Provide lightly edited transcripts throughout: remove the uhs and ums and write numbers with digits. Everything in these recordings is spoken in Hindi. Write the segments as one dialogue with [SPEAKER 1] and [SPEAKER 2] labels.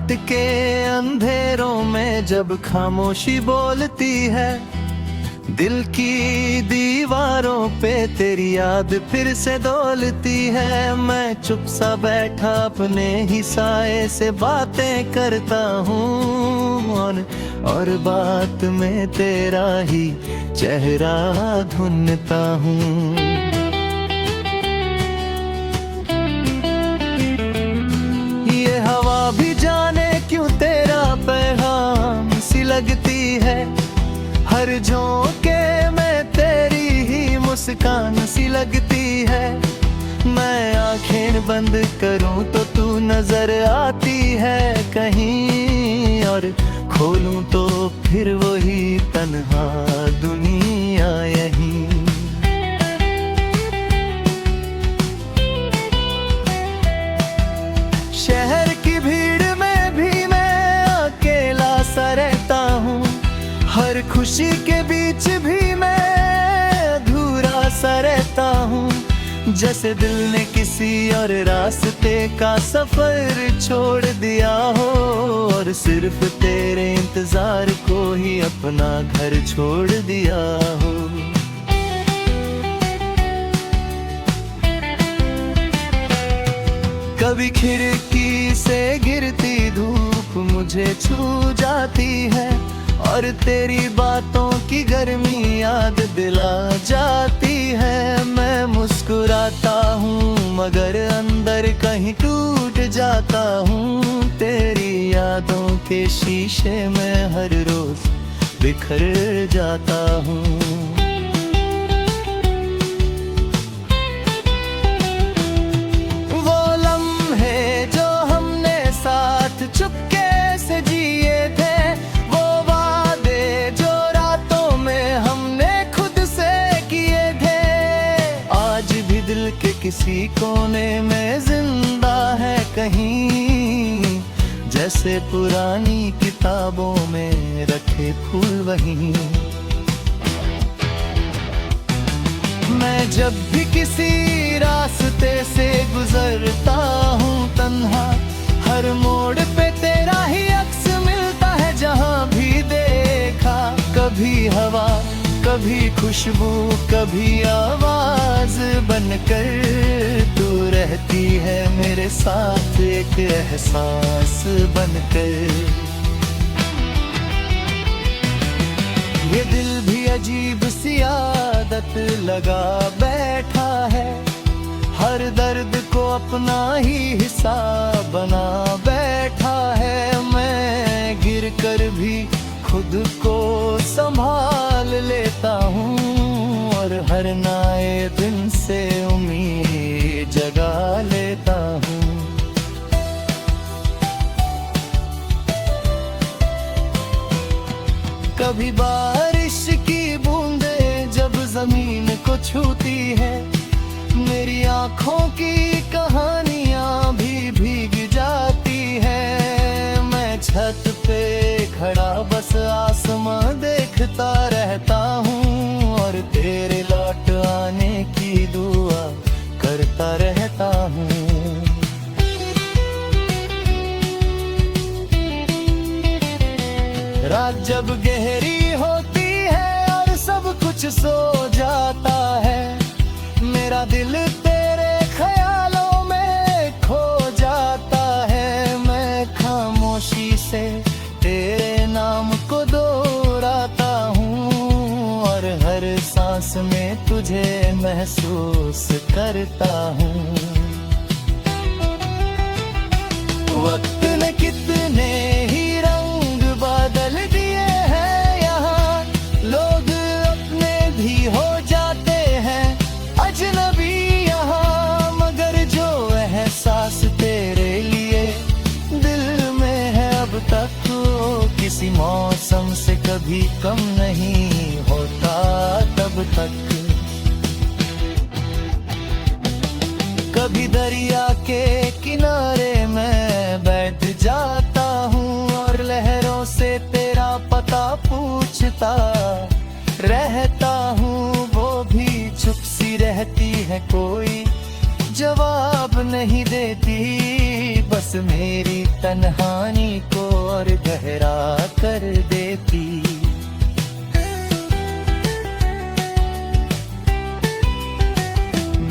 [SPEAKER 1] रात के अंधेरों में जब खामोशी बोलती है, दिल की दीवारों पे तेरी याद फिर से डोलती है। मैं चुप सा बैठा अपने ही साए से बातें करता हूँ, और बात में तेरा ही चेहरा ढूंढता हूँ। ये हवा भी जाने क्यों तेरा पैगाम सी लगती है, हर झोंके में तेरी ही मुस्कान सी लगती है। मैं आंखें बंद करूं तो तू नजर आती है कहीं, और खोलूं तो फिर वही तन्हा दुनिया यहीं। शहर की भीड़ में भी मैं अकेला सा रहता हूँ, हर खुशी के बीच भी मैं अधूरा सा रहता हूँ। जैसे दिल ने किसी और रास्ते का सफर छोड़ दिया हो, और सिर्फ तेरे इंतजार को ही अपना घर छोड़ दिया हो। कभी खिड़की से गिरती धूप मुझे छू जाती है, और तेरी बातों की गर्मी याद दिला जाती है। मैं मुस्कुराता हूँ मगर अंदर कहीं टूट जाता हूँ, तेरी यादों के शीशे में हर रोज बिखर जाता हूँ। वो लम्हे जो हमने साथ चुपके से जिए थे, किसी कोने में जिंदा है कहीं, जैसे पुरानी किताबों में रखे फूल वहीं। मैं जब भी किसी रास्ते से गुजरता हूँ तन्हा, हर मोड़ पे तेरा ही अक्स मिलता है जहाँ भी देखा। कभी हवा, कभी खुशबू, कभी आवाज बनकर तू रहती है मेरे साथ, एक एहसास बनकर। ये दिल भी अजीब सी आदत लगा बैठा है, हर दर्द को अपना ही हिस्सा बना बैठा है। मैं गिर कर भी खुद को संभाल लेता हूँ, और हर नए दिन से उम्मीद जगा लेता हूँ। कभी बारिश की बूंदें जब जमीन को छूती है, मेरी आँखों की कहानियाँ भी भीग जाती है। मैं छत पे खड़ा बस आसमां देखता रहता हूँ, और तेरे लौट आने की दुआ करता रहता हूँ। रात जब गहरी होती है और सब कुछ सो जाता है, मेरा दिल तेरे ख्यालों में खो जाता है। मैं खामोशी से तेरे नाम को दोहराता हूँ, और हर सांस में तुझे महसूस करता हूँ। वक्त ने कितने ही रंग बदल दिए हैं यहाँ, लोग अपने भी हो जाते हैं अजनबी यहाँ, मगर जो एहसास तेरे लिए दिल में है अब तक, किसी मौसम से कभी कम नहीं होता तब तक। कभी दरिया के किनारे मैं बैठ जाता हूँ, और लहरों से तेरा पता पूछता रहता हूँ। वो भी चुप सी रहती है कोई जवाब नहीं देती, बस मेरी तन्हाई को और गहरा कर देती।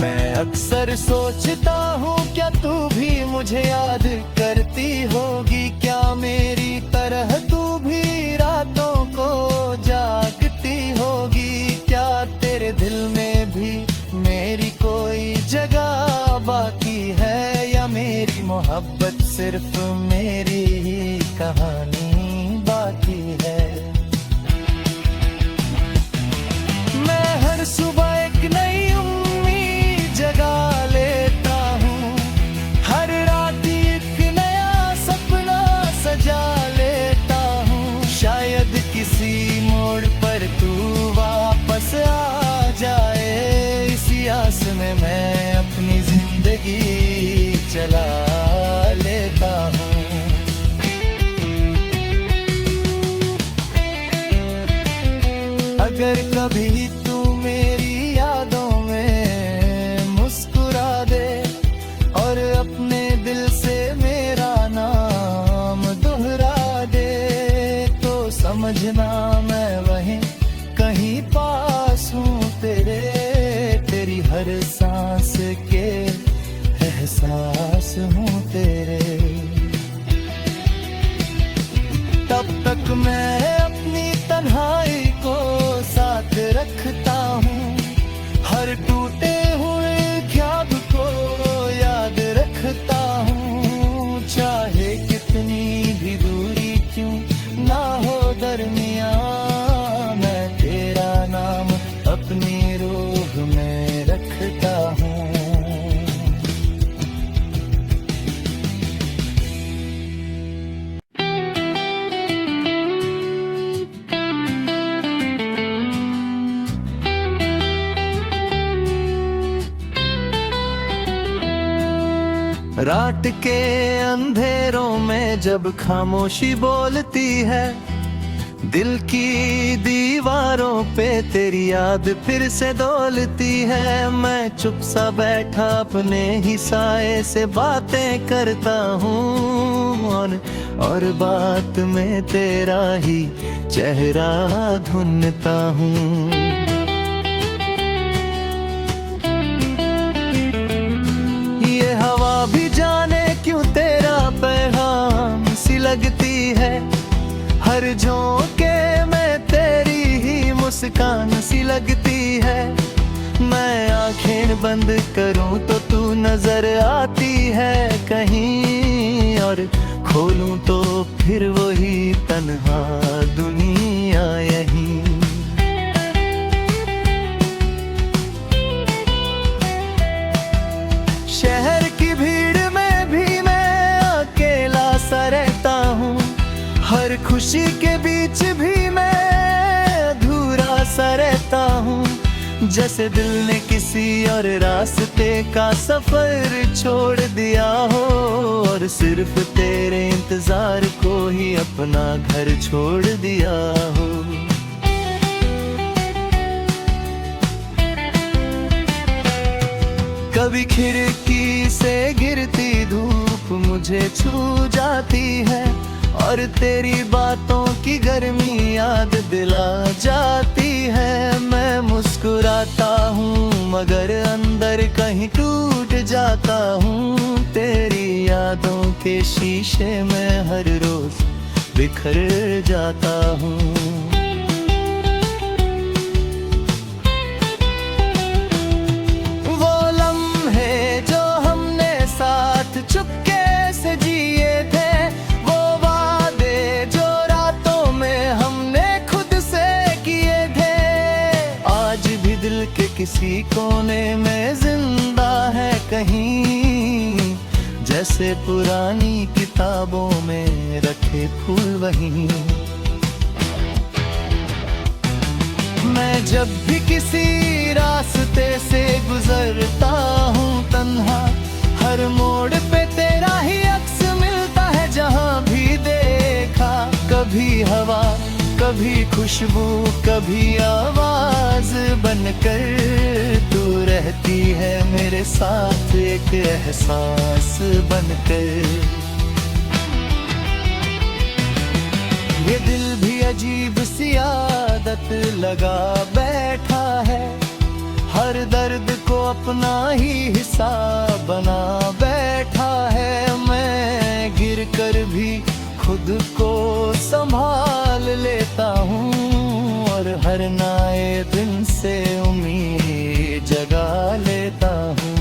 [SPEAKER 1] मैं अक्सर सोचता हूँ क्या तू भी मुझे याद करती होगी, क्या मेरी तरह तू भी रातों को जागती होगी, क्या तेरे दिल में भी मेरी कोई जगह बाकी है, या मेरी मोहब्बत सिर्फ मेरी ही कहानी बाकी है। मैं हर सुबह एक नई जगा लेता हूँ, हर रात एक नया सपना सजा लेता हूँ, शायद किसी मोड़ पर तू वापस आ जाए, इसी आस में मैं अपनी जिंदगी चला लेता हूँ। अगर कभी तू मेरी यादों में मुस्कुरा दे और अपने दिल से मेरा नाम दोहरा दे, तो समझना मैं वहीं कहीं पास हूँ तेरे, तेरी हर सांस के एहसास हूँ तेरे। तब तक मैं अपनी तन्हाई को साथ रखता हूँ, हर टूटे हुए ख्याल को याद रखता हूँ, चाहे कितनी भी दूरी क्यों ना हो दरमिया, मैं तेरा नाम अपनी रूह में रखता हूँ। रात के अंधेरों में जब खामोशी बोलती है, दिल की दीवारों पे तेरी याद फिर से डोलती है, मैं चुप सा बैठा अपने ही साए से बातें करता हूँ, और बात में तेरा ही चेहरा ढूंढता हूँ। ये हवा भी जाने क्यों तेरा पैगाम सी लगती है, हर झोंके में तेरी ही मुस्कान सी लगती है, मैं आंखें बंद करूं तो तू नजर आती है कहीं, और खोलूं तो फिर वही तन्हा दुनिया यहीं। शहर की भीड़ में भी मैं अकेला सा रहता हूँ, हर खुशी के बीच भी मैं अधूरा सा रहता हूँ, जैसे दिल ने किसी और रास्ते का सफर छोड़ दिया हो, और सिर्फ तेरे इंतजार को ही अपना घर छोड़ दिया हो। कभी खिड़की से गिरती धूप मुझे छू जाती है, और तेरी बातों की गर्मी याद दिला जाती है, मैं मुस्कुराता हूँ मगर अंदर कहीं टूट जाता हूँ, तेरी यादों के शीशे में हर रोज बिखर जाता हूँ। चुपके से जिए थे, वो वादे जो रातों में हमने खुद से किए थे, आज भी दिल के किसी कोने में जिंदा है कहीं, जैसे पुरानी किताबों में रखे फूल वहीं। मैं जब भी किसी रास्ते से गुजरता हूँ तन्हा, हर मोड़ पे तेरा ही अक्स मिलता है जहाँ भी देखा, कभी हवा कभी खुशबू कभी आवाज, राज बनकर तू रहती है मेरे साथ, एक एहसास बनकर। ये दिल भी अजीब सी आदत लगा बैठा है, हर दर्द को अपना ही हिस्सा बना बैठा है। मैं गिर कर भी खुद को संभाल लेता हूँ और हर नए दिन से उम्मीद जगा लेता हूँ।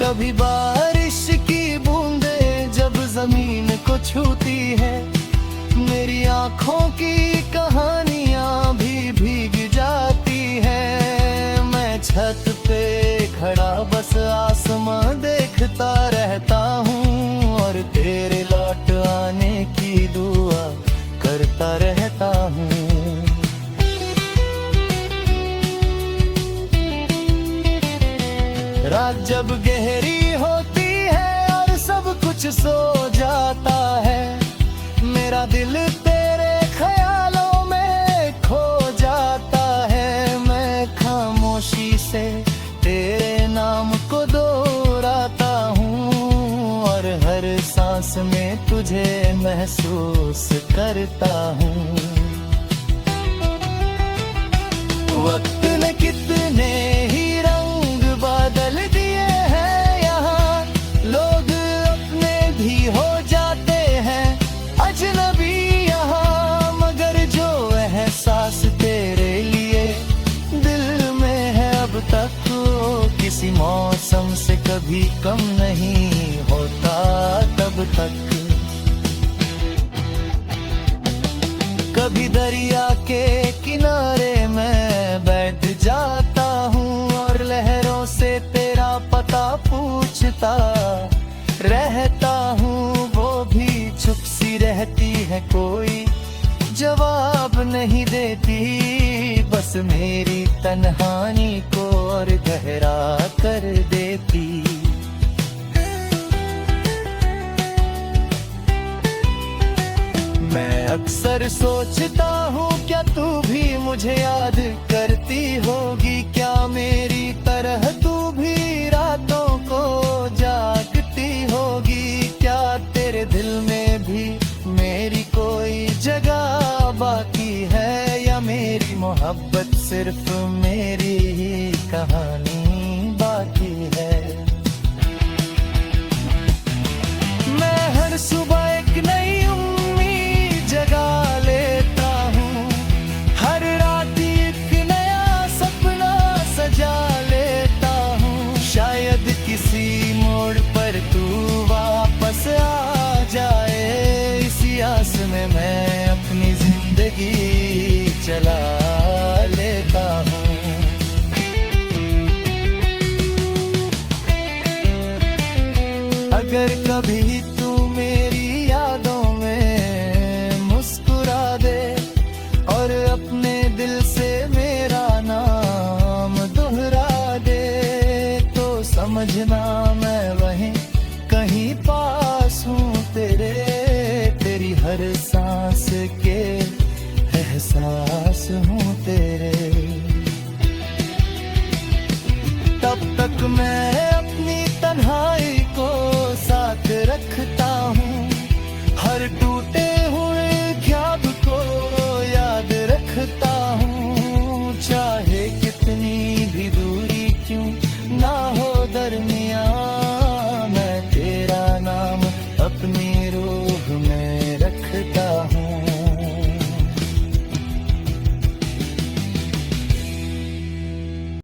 [SPEAKER 1] कभी बारिश की बूंदें जब जमीन को छूती है, मेरी आँखों की कहानियाँ भी भीग जाती है। मैं छत पे खड़ा बस आसमां देखता रहता हूँ और तेरे लौट आने की दुआ करता रहता हूँ। रात जब गहरी होती है और सब कुछ सो जाता है, मेरा दिल तेरे ख्यालों में खो जाता है। मैं खामोशी से तेरे नाम को दोहराता हूँ और हर सांस में तुझे महसूस करता हूँ। वक्त ने कितने ही रंग बदल दिए हैं यहाँ, लोग अपने भी हो जाते हैं अजनबी यहाँ, मगर जो एहसास तेरे लिए दिल में है अब तक, वो किसी मौसम से कभी कम नहीं होता तब तक। कभी दरिया के किनारे मैं बैठ जाता हूँ और लहरों से तेरा पता पूछता रहता हूँ। वो भी चुप सी रहती है, कोई जवाब नहीं देती, बस मेरी तन्हाई को और गहरा कर देती। मैं अक्सर सोचता हूँ क्या तू भी मुझे याद करती होगी, क्या मेरी तरह तू भी रातों को जागती होगी, क्या तेरे दिल में भी मेरी कोई जगह बाकी है, या मेरी मोहब्बत सिर्फ मेरी ही कहानी बाकी है। मैं हर सुबह एक नई उम्मीद जगा लेता हूँ, हर रात एक नया सपना सजा लेता हूँ। शायद किसी मोड़ पर तू वापस आ जाए, इसी आस में मैं अपनी जिंदगी चला लेता हूँ। अगर कभी तू मेरी यादों में मुस्कुरा दे और अपने दिल से मेरा नाम दोहरा दे, तो समझना मैं वहीं कहीं पास हूँ तेरे, तेरी हर सांस के एहसास हूँ तेरे। तब तक मैं अपनी तन्हाई को साथ रखता हूँ, हर टूटे हुए ख्याल को याद रखता हूँ। चाहे कितनी भी दूरी क्यों ना हो दरमियाँ,